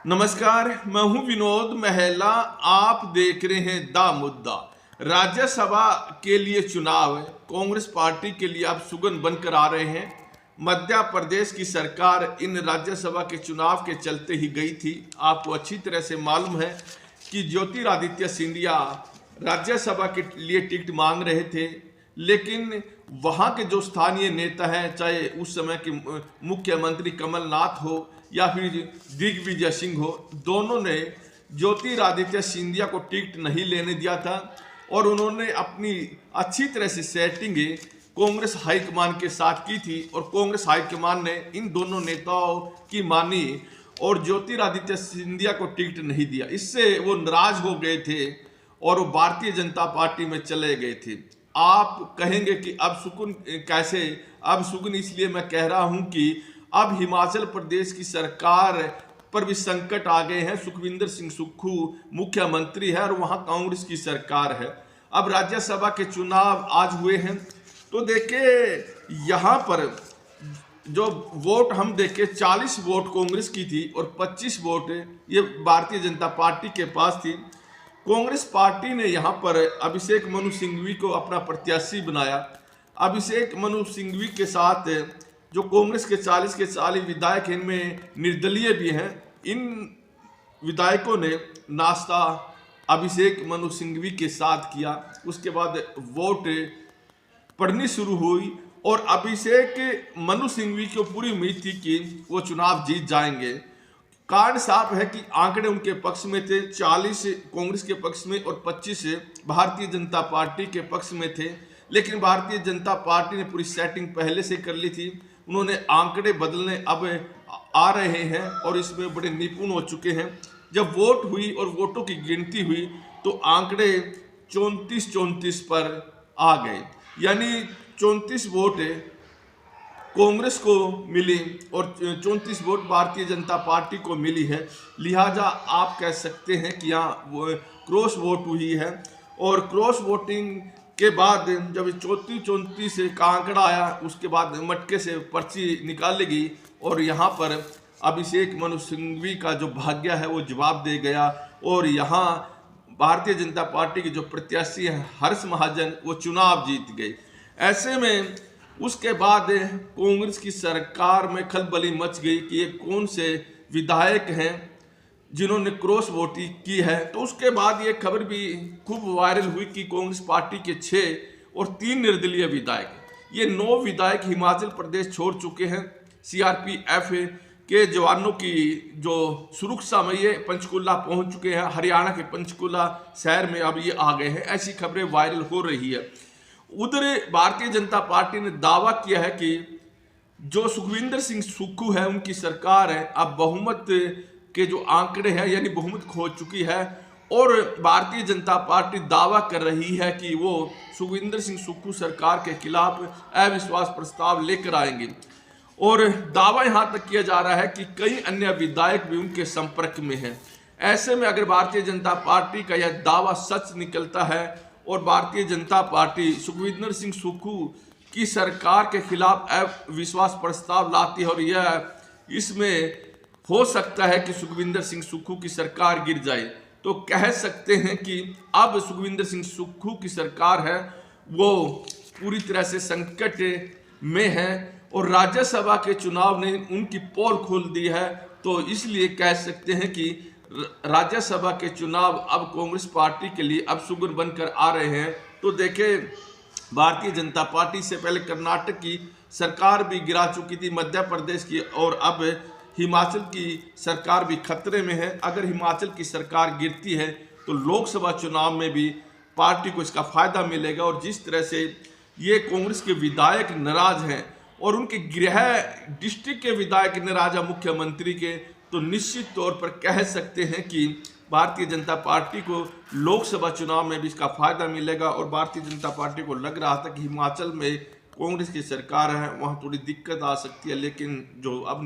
नमस्कार, मैं हूं विनोद महला। आप देख रहे हैं दा मुद्दा। राज्यसभा के लिए चुनाव कांग्रेस पार्टी के लिए अब सुगन बनकर आ रहे हैं। मध्य प्रदेश की सरकार इन राज्यसभा के चुनाव के चलते ही गई थी। आपको अच्छी तरह से मालूम है कि ज्योतिरादित्य सिंधिया राज्यसभा के लिए टिकट मांग रहे थे, लेकिन वहाँ के जो स्थानीय नेता हैं, चाहे उस समय के मुख्यमंत्री कमलनाथ हो या फिर दिग्विजय सिंह हो, दोनों ने ज्योतिरादित्य सिंधिया को टिकट नहीं लेने दिया था और उन्होंने अपनी अच्छी तरह से सेटिंग कांग्रेस हाईकमान के साथ की थी और कांग्रेस हाईकमान ने इन दोनों नेताओं की मानी और ज्योतिरादित्य सिंधिया को टिकट नहीं दिया। इससे वो नाराज हो गए थे और वो भारतीय जनता पार्टी में चले गए थे। आप कहेंगे कि अब सुकून कैसे? अब सुकून इसलिए मैं कह रहा हूं कि अब हिमाचल प्रदेश की सरकार पर भी संकट आ गए हैं। सुखविंदर सिंह सुक्खू मुख्यमंत्री है और वहां कांग्रेस की सरकार है। अब राज्यसभा के चुनाव आज हुए हैं, तो देखिए यहाँ पर जो वोट हम देखे 40 वोट कांग्रेस की थी और 25 वोट ये भारतीय जनता पार्टी के पास थी। कांग्रेस पार्टी ने यहाँ पर अभिषेक मनु सिंघवी को अपना प्रत्याशी बनाया। अभिषेक मनु सिंघवी के साथ जो कांग्रेस के 40 विधायक हैं, इनमें निर्दलीय भी हैं। इन विधायकों ने नाश्ता अभिषेक मनु सिंघवी के साथ किया। उसके बाद वोट पड़नी शुरू हुई और अभिषेक मनु सिंघवी को पूरी उम्मीद थी कि वो चुनाव जीत जाएंगे। कारण साफ है कि आंकड़े उनके पक्ष में थे, 40 कांग्रेस के पक्ष में और 25 भारतीय जनता पार्टी के पक्ष में थे। लेकिन भारतीय जनता पार्टी ने पूरी सेटिंग पहले से कर ली थी। उन्होंने आंकड़े बदलने अब आ रहे हैं और इसमें बड़े निपुण हो चुके हैं। जब वोट हुई और वोटों की गिनती हुई तो आंकड़े 34 पर आ गए, यानी 34 वोट कांग्रेस को मिली और 34 वोट भारतीय जनता पार्टी को मिली है। लिहाजा आप कह सकते हैं कि यहाँ क्रॉस वोट हुई है और क्रॉस वोटिंग के बाद जब 34 का आंकड़ा आया, उसके बाद मटके से पर्ची निकालेगी और यहाँ पर अभिषेक मनु सिंघवी का जो भाग्य है वो जवाब दे गया और यहाँ भारतीय जनता पार्टी के जो प्रत्याशी हैं हर्ष महाजन, वो चुनाव जीत गए। ऐसे में उसके बाद कांग्रेस की सरकार में खलबली मच गई कि ये कौन से विधायक हैं जिन्होंने क्रॉस वोटिंग की है। तो उसके बाद ये खबर भी खूब वायरल हुई कि कांग्रेस पार्टी के 6 और 3 निर्दलीय विधायक, ये 9 विधायक हिमाचल प्रदेश छोड़ चुके हैं। सीआरपीएफ के जवानों की जो सुरक्षा में ये पंचकुला पहुंच चुके हैं। हरियाणा के पंचकुला शहर में अब ये आ गए हैं। ऐसी खबरें वायरल हो रही है। उधर भारतीय जनता पार्टी ने दावा किया है कि जो सुखविंदर सिंह सुक्खू है उनकी सरकार है अब बहुमत के जो आंकड़े हैं, यानी बहुमत खो चुकी है और भारतीय जनता पार्टी दावा कर रही है कि वो सुखविंदर सिंह सुक्खू सरकार के खिलाफ अविश्वास प्रस्ताव लेकर आएंगे। और दावा यहाँ तक किया जा रहा है कि कई अन्य विधायक भी उनके संपर्क में हैं। ऐसे में अगर भारतीय जनता पार्टी का यह दावा सच निकलता है और भारतीय जनता पार्टी सुखविंदर सिंह सुक्खू की सरकार के खिलाफ अविश्वास प्रस्ताव लाती है और यह इसमें हो सकता है कि सुखविंदर सिंह सुक्खू की सरकार गिर जाए, तो कह सकते हैं कि अब सुखविंदर सिंह सुक्खू की सरकार है वो पूरी तरह से संकट में है और राज्यसभा के चुनाव ने उनकी पोल खोल दी है। तो इसलिए कह सकते हैं कि राज्यसभा के चुनाव अब कांग्रेस पार्टी के लिए अब सुगुन बनकर आ रहे हैं। तो देखें, भारतीय जनता पार्टी से पहले कर्नाटक की सरकार भी गिरा चुकी थी, मध्य प्रदेश की, और अब हिमाचल की सरकार भी खतरे में है। अगर हिमाचल की सरकार गिरती है तो लोकसभा चुनाव में भी पार्टी को इसका फायदा मिलेगा। और जिस तरह से ये कांग्रेस के विधायक नाराज हैं और उनके गृह डिस्ट्रिक्ट के विधायक नाराज है मुख्यमंत्री के, तो निश्चित तौर पर कह सकते हैं कि भारतीय जनता पार्टी को लोकसभा चुनाव में भी इसका फायदा मिलेगा। और भारतीय जनता पार्टी को लग रहा था कि हिमाचल में कांग्रेस की सरकार है, वहाँ थोड़ी दिक्कत आ सकती है, लेकिन जो अब